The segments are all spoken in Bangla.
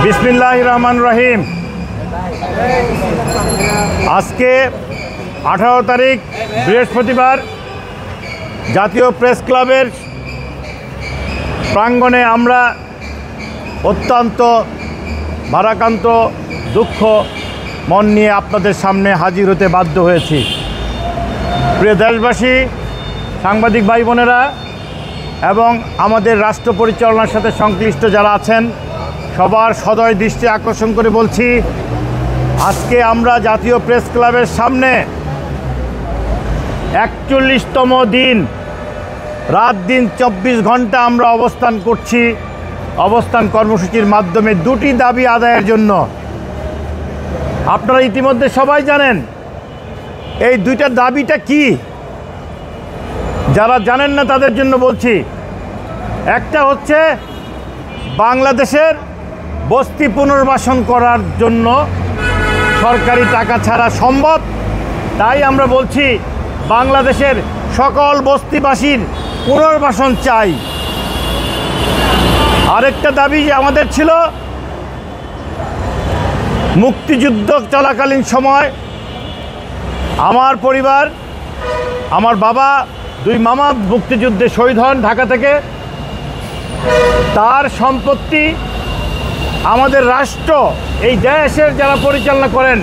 বিসমিল্লাহির রহমানির রহিম। আজকে 18 তারিখ বৃহস্পতিবার জাতীয় প্রেস ক্লাবের প্রাঙ্গণে আমরা অত্যন্ত ভারাক্রান্ত দুঃখ মন নিয়ে আপনাদের সামনে হাজির হতে বাধ্য হয়েছি। প্রিয় দেশবাসী, সাংবাদিক ভাই বোনেরা এবং আমাদের রাষ্ট্র পরিচালনার সাথে সংশ্লিষ্ট যারা আছেন সবার সদয় দৃষ্টি আকর্ষণ করে বলছি, আজকে আমরা জাতীয় প্রেস ক্লাবের সামনে 41তম দিন, রাত দিন 24 ঘন্টা আমরা অবস্থান করছি। অবস্থান কর্মসূচির মাধ্যমে দুটি দাবি আদায়ের জন্য। আপনারা ইতিমধ্যে সবাই জানেন এই দুইটা দাবিটা কি। যারা জানেন না তাদের জন্য বলছি, একটা হচ্ছে বাংলাদেশের বস্তি পুনর্বাসন করার জন্য সরকারি টাকা ছাড়া সম্ভব, তাই আমরা বলছি বাংলাদেশের সকল বস্তিবাসীর পুনর্বাসন চাই। আরেকটা দাবি আমাদের ছিল, মুক্তিযুদ্ধ চলাকালীন সময় আমার পরিবার, আমার বাবা, 2 মামা মুক্তিযুদ্ধে শহীদ হন ঢাকা থেকে। তার সম্পত্তি আমাদের রাষ্ট্র, এই দেশের যারা পরিচালনা করেন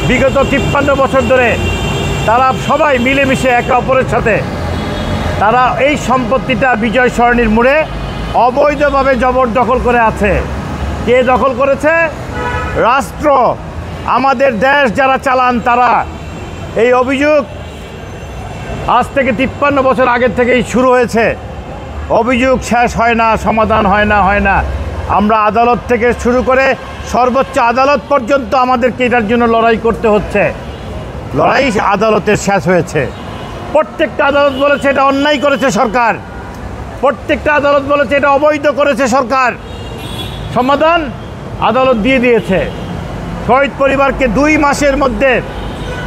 বিগত 53 বছর ধরে, তারা সবাই মিলেমিশে একে অপরের সাথে তারা এই সম্পত্তিটা বিজয় সরণির মোড়ে অবৈধভাবে জবরদখল করে আছে। কে দখল করেছে? রাষ্ট্র, আমাদের দেশ যারা চালান তারা। এই অভিযোগ আজ থেকে 53 বছর আগের থেকেই শুরু হয়েছে। অভিযোগ শেষ হয় না, সমাধান হয় না। আমরা আদালত থেকে শুরু করে সর্বোচ্চ আদালত পর্যন্ত আমাদেরকে এটার জন্য লড়াই করতে হচ্ছে। লড়াই আদালতের শেষ হয়েছে। প্রত্যেকটা আদালত বলেছে এটা অন্যায় করেছে সরকার, প্রত্যেকটা আদালত বলেছে এটা অবৈধ করেছে সরকার। সমাধান আদালত দিয়ে দিয়েছে, শহীদ পরিবারকে 2 মাসের মধ্যে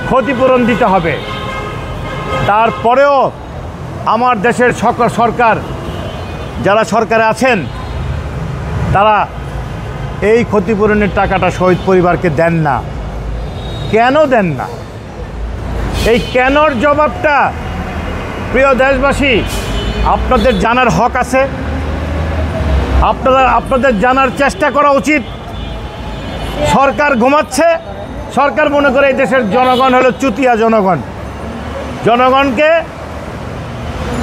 ক্ষতিপূরণ দিতে হবে। তারপরেও আমার দেশের সরকার, যারা সরকারে আছেন তারা এই ক্ষতিপূরণের টাকাটা শহীদ পরিবারকে দেন না। কেন দেন না? এই কেনর জবাবটা প্রিয় দেশবাসী আপনাদের জানার হক আছে। আপনাদের জানার চেষ্টা করা উচিত। সরকার ঘুমাচ্ছে, সরকার মনে করে এই দেশের জনগণ হলো চুতিয়া জনগণ। জনগণকে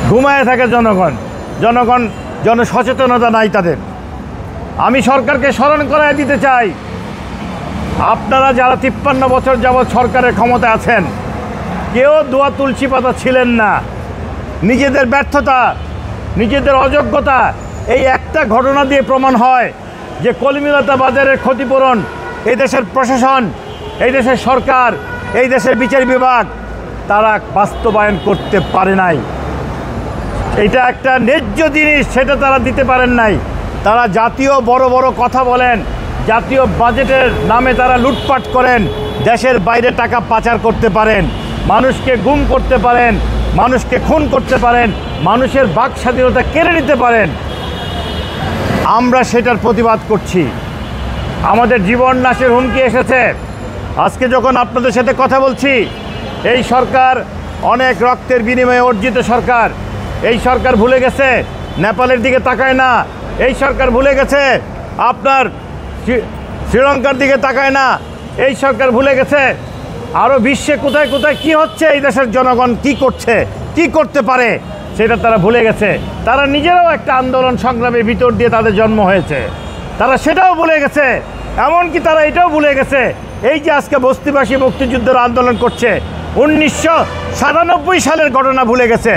ঘুমায় থাকে জনগণ জনসচেতনতা নাই তাদের। আমি সরকারকে স্মরণ করায় দিতে চাই, আপনারা যারা 53 বছর যাবৎ সরকারের ক্ষমতায় আছেন, কেউ দোয়া তুলসী পাতা ছিলেন না। নিজেদের ব্যর্থতা, নিজেদের অযোগ্যতা এই একটা ঘটনা দিয়ে প্রমাণ হয় যে কলিমিলতা বাজারের ক্ষতিপূরণ এই দেশের প্রশাসন, এই দেশের সরকার, এই দেশের বিচার বিভাগ তারা বাস্তবায়ন করতে পারে নাই। এটা একটা ন্যায্য জিনিস, সেটা তারা দিতে পারেন নাই। তারা জাতীয় বড় বড় কথা বলেন, জাতীয় বাজেটের নামে তারা লুটপাট করেন, দেশের বাইরে টাকা পাচার করতে পারেন, মানুষকে গুম করতে পারেন, মানুষকে খুন করতে পারেন, মানুষের বাক স্বাধীনতা কেড়ে নিতে পারেন। আমরা সেটার প্রতিবাদ করছি। আমাদের জীবন নাশের হুমকি এসেছে। আজকে যখন আপনাদের সাথে কথা বলছি, এই সরকার অনেক রক্তের বিনিময়ে অর্জিত সরকার। এই সরকার ভুলে গেছে নেপালের দিকে তাকায় না, এই সরকার ভুলে গেছে আপনার শ্রীলঙ্কার দিকে তাকায় না, এই সরকার ভুলে গেছে আরও বিশ্বে কোথায় কোথায় কী হচ্ছে, এই দেশের জনগণ কী করছে, কী করতে পারে সেটা তারা ভুলে গেছে। তারা নিজেরাও একটা আন্দোলন সংগ্রামের ভিতর দিয়ে তাদের জন্ম হয়েছে, তারা সেটাও ভুলে গেছে। এমনকি তারা এটাও ভুলে গেছে, এই যে আজকে বস্তিবাসী মুক্তিযুদ্ধের আন্দোলন করছে, 1997 সালের ঘটনা ভুলে গেছে।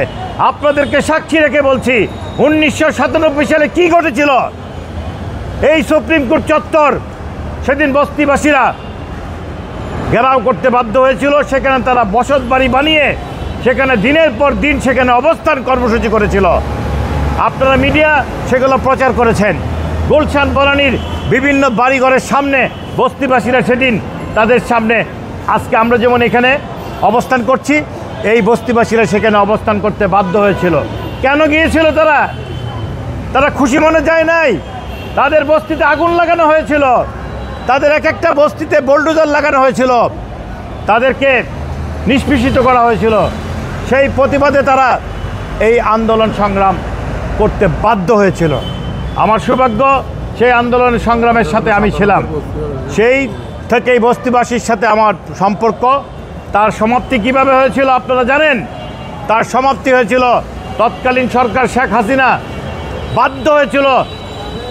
আপনাদেরকে সাক্ষী রেখে বলছি, 1997 সালে কি ঘটেছিল। এই সুপ্রিম কোর্ট চত্বর সেদিন বস্তিবাসীরা ঘেরাও করতে বাধ্য হয়েছিল। সেখানে তারা বসত বাড়ি বানিয়ে সেখানে দিনের পর দিন সেখানে অবস্থান কর্মসূচি করেছিল। আপনারা মিডিয়া সেগুলো প্রচার করেছেন। গুলশান বনানীর বিভিন্ন বাড়িঘরের সামনে বস্তিবাসীরা সেদিন তাদের সামনে, আজকে আমরা যেমন এখানে অবস্থান করছি, এই বস্তিবাসীরা সেখানে অবস্থান করতে বাধ্য হয়েছিল। কেন গিয়েছিল তারা? তারা খুশি মনে যায় নাই। তাদের বস্তিতে আগুন লাগানো হয়েছিল, তাদের এক একটা বস্তিতে বুলডোজার লাগানো হয়েছিল, তাদেরকে নিষ্পেষিত করা হয়েছিল। সেই প্রতিবাদে তারা এই আন্দোলন সংগ্রাম করতে বাধ্য হয়েছিল। আমার সৌভাগ্য সেই আন্দোলন সংগ্রামের সাথে আমি ছিলাম। সেই থেকেই বস্তিবাসীর সাথে আমার সম্পর্ক। তার সমাপ্তি কিভাবে হয়েছিল আপনারা জানেন? তার সমাপ্তি হয়েছিল তৎকালীন সরকার শেখ হাসিনা বাধ্য হয়েছিল,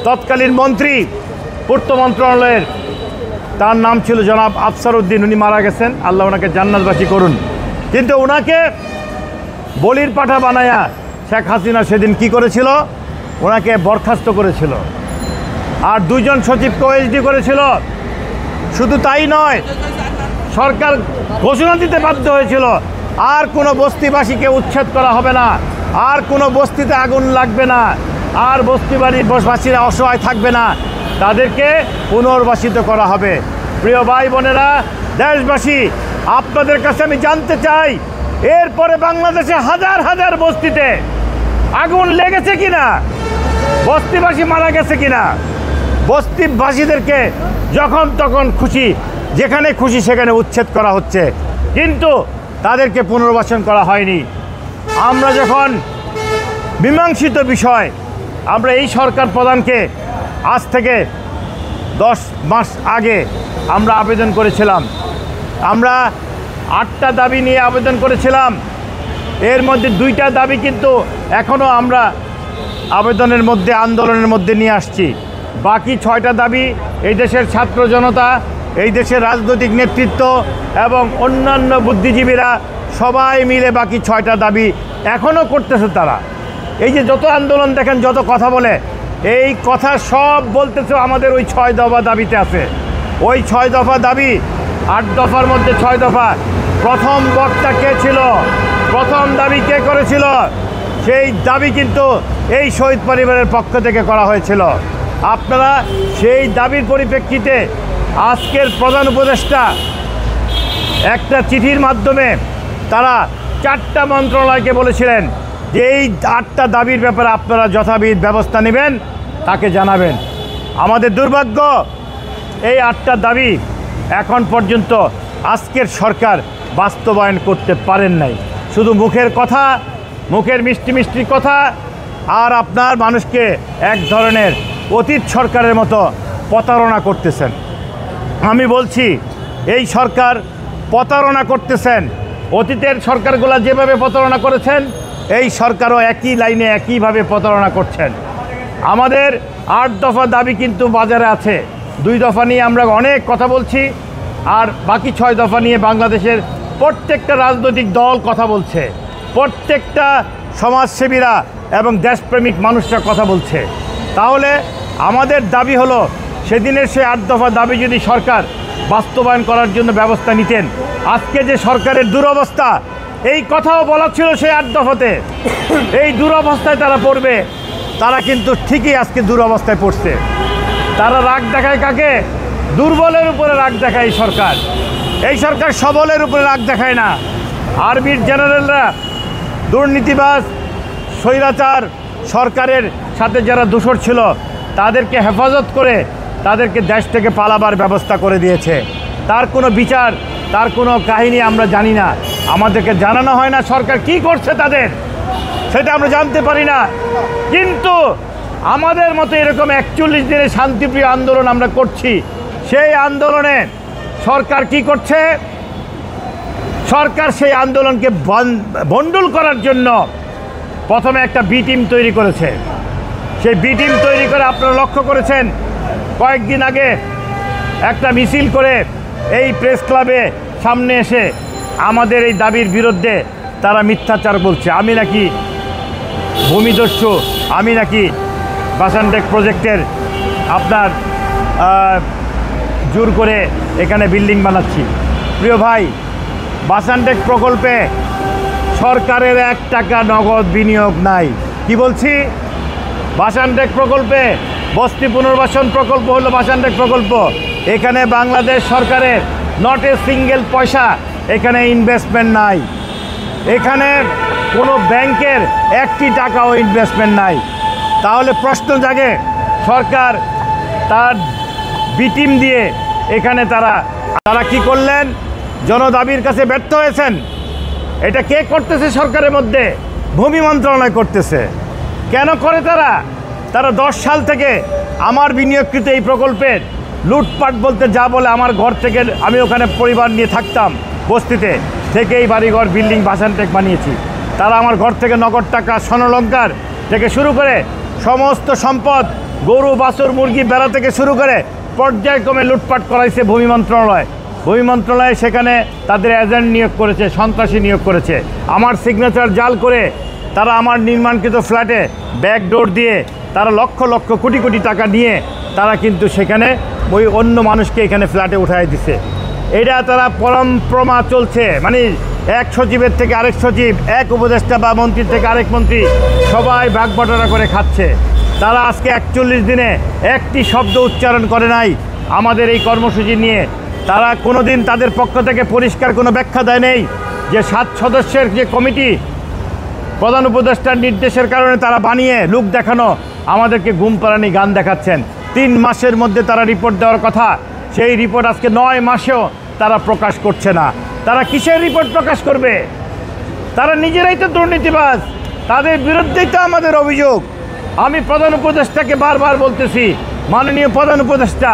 তৎকালীন মন্ত্রী পূর্ত মন্ত্রণালয়ের, তার নাম ছিল জনাব আফসার উদ্দিন, উনি মারা গেছেন, আল্লাহ ওনাকে জান্নাতবাসী করুন। কিন্তু ওনাকে বলির পাঠা বানায়া শেখ হাসিনা সেদিন কি করেছিল? ওনাকে বরখাস্ত করেছিল, আর 2 জন সচিবকে ওএসডি করেছিল। শুধু তাই নয়, সরকার ঘোষণা দিতে বাধ্য হয়েছিল আর কোনো বস্তিবাসীকে উচ্ছেদ করা হবে না, আর কোনো বস্তিতে আগুন লাগবে না, আর বস্তিবাসীরা অসহায় থাকবে না, তাদেরকে পুনর্বাসিত করা হবে। প্রিয় ভাই বোনেরা, দেশবাসী, আপনাদের কাছে আমি জানতে চাই, এরপরে বাংলাদেশে হাজার হাজার বস্তিতে আগুন লেগেছে কিনা, বস্তিবাসী মারা গেছে কিনা? বস্তিবাসীদেরকে যখন তখন খুশি, যেখানে খুশি সেখানে উচ্ছেদ করা হচ্ছে, কিন্তু তাদেরকে পুনর্বাসন করা হয়নি। আমরা যখন মীমাংসিত বিষয়, আমরা এই সরকার প্রধানকে আজ থেকে 10 মাস আগে আমরা আবেদন করেছিলাম। আমরা 8টা দাবি নিয়ে আবেদন করেছিলাম। এর মধ্যে 2টা দাবি কিন্তু এখনও আমরা আবেদনের মধ্যে, আন্দোলনের মধ্যে নিয়ে আসছি। বাকি 6টা দাবি এই দেশের ছাত্র জনতা, এই দেশের রাজনৈতিক নেতৃত্ব এবং অন্যান্য বুদ্ধিজীবীরা সবাই মিলে বাকি 6টা দাবি এখনও করতেছে তারা। এই যে যত আন্দোলন দেখেন, যত কথা বলে, এই কথা সব বলতেছে আমাদের ওই 6 দফা দাবিতে আছে। ওই 6 দফা দাবি, 8 দফার মধ্যে 6 দফা। প্রথম বক্তা কে ছিল, প্রথম দাবি কে করেছিল? সেই দাবি কিন্তু এই শহীদ পরিবারের পক্ষ থেকে করা হয়েছিল। আপনারা সেই দাবির পরিপ্রেক্ষিতে আজকের প্রধান উপদেষ্টা একটা চিঠির মাধ্যমে তারা 4টা মন্ত্রণালয়কে বলেছিলেন যে এই 8টা দাবির ব্যাপারে আপনারা যথাবিধ ব্যবস্থা নেবেন, তাকে জানাবেন। আমাদের দুর্ভাগ্য, এই 8টা দাবি এখন পর্যন্ত আজকের সরকার বাস্তবায়ন করতে পারেন নাই। শুধু মুখের কথা, মুখের মিষ্টি মিষ্টি কথা, আর আপনার মানুষকে এক ধরনের অতীত সরকারের মতো প্রতারণা করতেছেন। আমি বলছি, এই সরকার প্রতারণা করতেছেন। অতীতের সরকারগুলো যেভাবে প্রতারণা করেছেন, এই সরকারও একই লাইনে একইভাবে প্রতারণা করছেন। আমাদের 8 দফা দাবি কিন্তু বাজারে আছে। 2 দফা নিয়ে আমরা অনেক কথা বলছি, আর বাকি 6 দফা নিয়ে বাংলাদেশের প্রত্যেকটা রাজনৈতিক দল কথা বলছে, প্রত্যেকটা সমাজসেবীরা এবং দেশপ্রেমিক মানুষরা কথা বলছে। তাহলে আমাদের দাবি হলো, সেদিনের সেই 8 দফা দাবি যদি সরকার বাস্তবায়ন করার জন্য ব্যবস্থা নিতেন, আজকে যে সরকারের দুরবস্থা, এই কথাও বলা ছিল সেই 8 দফাতে। এই দুরবস্থায় তারা পড়বে, তারা কিন্তু ঠিকই আজকে দুরবস্থায় পড়ছে। তারা রাগ দেখায় কাকে? দুর্বলের উপরে রাগ দেখায় এই সরকার। এই সরকার সবলের উপরে রাগ দেখায় না। আর্মির জেনারেলরা দুর্নীতিবাজ, স্বৈরাচার সরকারের সাথে যারা দোষর ছিল, তাদেরকে হেফাজত করে তাদেরকে দেশ থেকে পালাবার ব্যবস্থা করে দিয়েছে। তার কোনো বিচার, তার কোনো কাহিনী আমরা জানি না, আমাদেরকে জানানো হয় না সরকার কি করছে তাদের, সেটা আমরা জানতে পারি না। কিন্তু আমাদের মতো এরকম 41 দিনের শান্তিপ্রিয় আন্দোলন আমরা করছি, সেই আন্দোলনে সরকার কি করছে? সরকার সেই আন্দোলনকে ভণ্ডুল করার জন্য প্রথমে একটা বি টিম তৈরি করেছে। সেই বি টিম তৈরি করে আপনারা লক্ষ্য করেছেন, কয়েকদিন আগে একটা মিছিল করে এই প্রেস ক্লাবে সামনে এসে আমাদের এই দাবির বিরুদ্ধে তারা মিথ্যাচার বলছে। আমি নাকি ভূমিদস্যু, আমি নাকি বাসানটেক প্রজেক্টের আপনার জোর করে এখানে বিল্ডিং বানাচ্ছি। প্রিয় ভাই, বাসানটেক প্রকল্পে সরকারের 1 টাকা নগদ বিনিয়োগ নাই। কি বলছি? বাসানটেক প্রকল্পে, বস্তি পুনর্বাসন প্রকল্প হলো বাসানটেক প্রকল্প। এখানে বাংলাদেশ সরকারের নট এ সিঙ্গেল পয়সা এখানে ইনভেস্টমেন্ট নাই। এখানে কোনো ব্যাংকের 1টি টাকাও ইনভেস্টমেন্ট নাই। তাহলে প্রশ্ন জাগে সরকার তার বি টিম দিয়ে এখানে তারা কি করলেন? জনদাবির কাছে ব্যর্থ হয়েছেন। এটা কে করতেছে সরকারের মধ্যে? ভূমি মন্ত্রণালয় করতেছে। কেন করে তারা 10 সাল থেকে আমার বিনিয়োগকৃত এই প্রকল্পের লুটপাট বলতে যা বলে, আমার ঘর থেকে আমি ওখানে পরিবার নিয়ে থাকতাম বস্তিতে, থেকে এই বাড়িঘর বিল্ডিং বাসানটেক বানিয়েছি। তারা আমার ঘর থেকে নগদ টাকা, স্বর্ণালঙ্কার থেকে শুরু করে সমস্ত সম্পদ, গরু বাছুর মুরগি বেড়া থেকে শুরু করে পর্যায়ক্রমে লুটপাট করাইছে ভূমি মন্ত্রণালয়। ভূমি মন্ত্রণালয় সেখানে তাদের এজেন্ট নিয়োগ করেছে, সন্ত্রাসী নিয়োগ করেছে। আমার সিগনেচার জাল করে তারা আমার নির্মাণকৃত ফ্ল্যাটে ব্যাকডোর দিয়ে তারা লক্ষ লক্ষ কোটি কোটি টাকা নিয়ে তারা কিন্তু সেখানে ওই অন্য মানুষকে এখানে ফ্ল্যাটে উঠাই দিছে। এটা তারা পরম্পরা চলছে, মানে এক সচিবের থেকে আরেক সচিব, এক উপদেষ্টা বা মন্ত্রীর থেকে আরেক মন্ত্রী, সবাই ভাগ বটরা করে খাচ্ছে। তারা আজকে 41 দিনে একটি শব্দ উচ্চারণ করে নাই আমাদের এই কর্মসূচি নিয়ে। তারা কোনোদিন তাদের পক্ষ থেকে পরিষ্কার কোনো ব্যাখ্যা দেয় নেই যে 7 সদস্যের যে কমিটি প্রধান উপদেষ্টার নির্দেশের কারণে তারা বানিয়ে লোক দেখানো আমাদেরকে ঘুম পাড়ানি গান দেখাচ্ছেন। 3 মাসের মধ্যে তারা রিপোর্ট দেওয়ার কথা, সেই রিপোর্ট আজকে 9 মাসেও তারা প্রকাশ করছে না। তারা কিসের রিপোর্ট প্রকাশ করবে? তারা নিজেরাই তো দুর্নীতিবাজ, তাদের বিরুদ্ধেই তো আমাদের অভিযোগ। আমি প্রধান উপদেষ্টাকে বারবার বলতেছি, মাননীয় প্রধান উপদেষ্টা,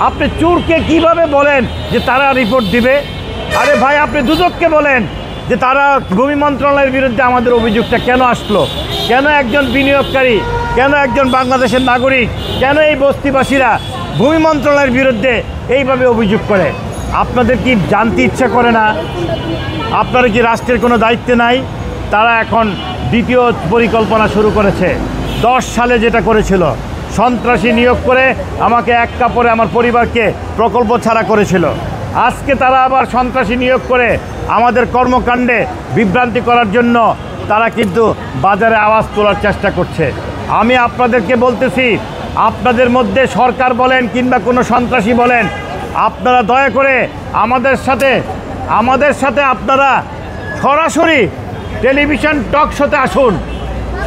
আপনি চোরকে কিভাবে বলেন যে তারা রিপোর্ট দিবে? আরে ভাই, আপনি দুদককে বলেন যে তারা ভূমি মন্ত্রণালয়ের বিরুদ্ধে আমাদের অভিযোগটা কেন আসলো, কেন একজন বিনিয়োগকারী, কেন একজন বাংলাদেশের নাগরিক, কেন এই বস্তিবাসীরা ভূমি মন্ত্রণালয়ের বিরুদ্ধে এইভাবে অভিযোগ করে? আপনাদের কি জানতে ইচ্ছা করে না? আপনারা কি রাষ্ট্রের কোনো দায়িত্ব নাই? তারা এখন দ্বিতীয় পরিকল্পনা শুরু করেছে। 10 সালে যেটা করেছিল, সন্ত্রাসী নিয়োগ করে আমাকে এক কাপড়ে আমার পরিবারকে প্রকল্প ছাড়া করেছিল। আজকে তারা আবার সন্ত্রাসী নিয়োগ করে আমাদের কর্মকাণ্ডে বিভ্রান্তি করার জন্য তারা কিন্তু বাজারে আওয়াজ তোলার চেষ্টা করছে। আমি আপনাদেরকে বলতেছি, আপনাদের মধ্যে সরকার বলেন কিংবা কোনো সন্ত্রাসী বলেন, আপনারা দয়া করে আমাদের সাথে আপনারা সরাসরি টেলিভিশন টক শোতে আসুন,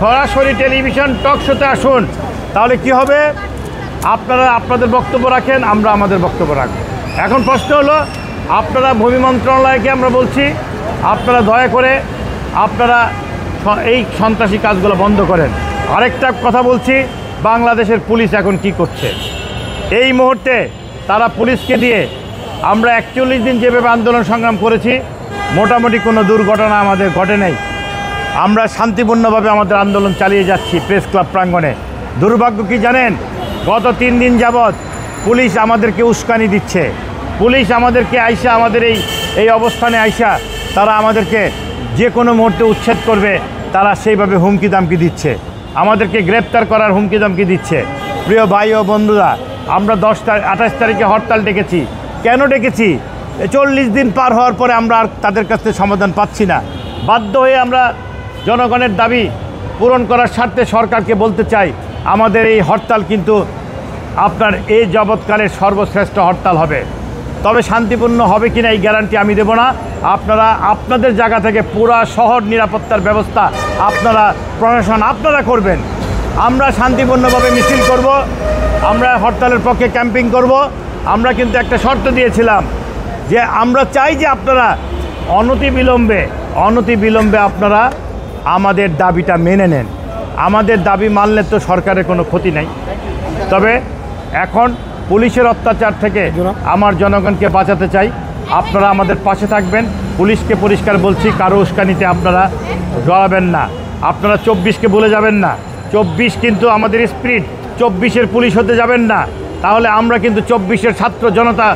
সরাসরি টেলিভিশন টক শোতে আসুন। তাহলে কি হবে? আপনারা আপনাদের বক্তব্য রাখেন, আমরা আমাদের বক্তব্য রাখব। এখন প্রশ্ন হলো, আপনারা ভূমি মন্ত্রণালয়কে আমরা বলছি, আপনারা দয়া করে আপনারা এই সন্ত্রাসী কাজগুলো বন্ধ করেন। আরেকটা কথা বলছি, বাংলাদেশের পুলিশ এখন কি করছে? এই মুহূর্তে তারা পুলিশকে দিয়ে, আমরা 41 দিন যেভাবে আন্দোলন সংগ্রাম করেছি, মোটামুটি কোনো দুর্ঘটনা আমাদের ঘটে নাই। আমরা শান্তিপূর্ণভাবে আমাদের আন্দোলন চালিয়ে যাচ্ছি প্রেস ক্লাব প্রাঙ্গণে। দুর্ভাগ্য কি জানেন? গত 3 দিন যাবৎ পুলিশ আমাদেরকে উস্কানি দিচ্ছে। পুলিশ আমাদেরকে আইসা, আমাদের এই অবস্থানে আইসা তারা আমাদেরকে যে কোনো মুহূর্তে উচ্ছেদ করবে, তারা সেইভাবে হুমকি দামকি দিচ্ছে, আমাদেরকে গ্রেপ্তার করার হুমকি দামকি দিচ্ছে। প্রিয় ভাই ও বন্ধুরা, আমরা 28 তারিখে হরতাল ডেকেছি। কেন ডেকেছি? 40 দিন পার হওয়ার পরে আমরা আর তাদের কাছ থেকে সমাধান পাচ্ছি না। বাধ্য হয়ে আমরা জনগণের দাবি পূরণ করার স্বার্থে সরকারকে বলতে চাই, আমাদের এই হরতাল কিন্তু আপনার এই যাবৎকালের সর্বশ্রেষ্ঠ হরতাল হবে। তবে শান্তিপূর্ণ হবে কিনা এই গ্যারান্টি আমি দেব না। আপনারা আপনাদের জায়গা থেকে পুরা শহর নিরাপত্তার ব্যবস্থা আপনারা, প্রশাসন আপনারা করবেন। আমরা শান্তিপূর্ণভাবে মিছিল করব, আমরা হরতালের পক্ষে ক্যাম্পিং করব। আমরা কিন্তু একটা শর্ত দিয়েছিলাম যে আমরা চাই যে আপনারা অনতিবিলম্বে আপনারা আমাদের দাবিটা মেনে নেন। আমাদের দাবি মানলে তো সরকারের কোনো ক্ষতি নাই। তবে এখন পুলিশের অত্যাচার থেকে আমার জনগণকে বাঁচাতে চাই, আপনারা আমাদের পাশে থাকবেন। পুলিশকে পরিষ্কার বলছি, কারো উস্কানিতে আপনারা জড়াবেন না। আপনারা 24কে বলে যাবেন না। 24 কিন্তু আমাদের স্পিরিট, 24-এর পুলিশ হতে যাবেন না। তাহলে আমরা কিন্তু 24-এর ছাত্র জনতা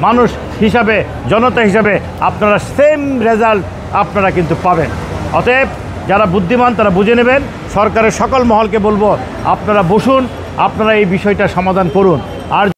মানুষ হিসাবে, জনতা হিসাবে আপনারা সেম রেজাল্ট আপনারা কিন্তু পাবেন। অতএব যারা বুদ্ধিমান তারা বুঝে নেবেন। সরকারের সকল মহলকে বলবো, আপনারা বসুন, আপনারা এই বিষয়টা সমাধান করুন। আর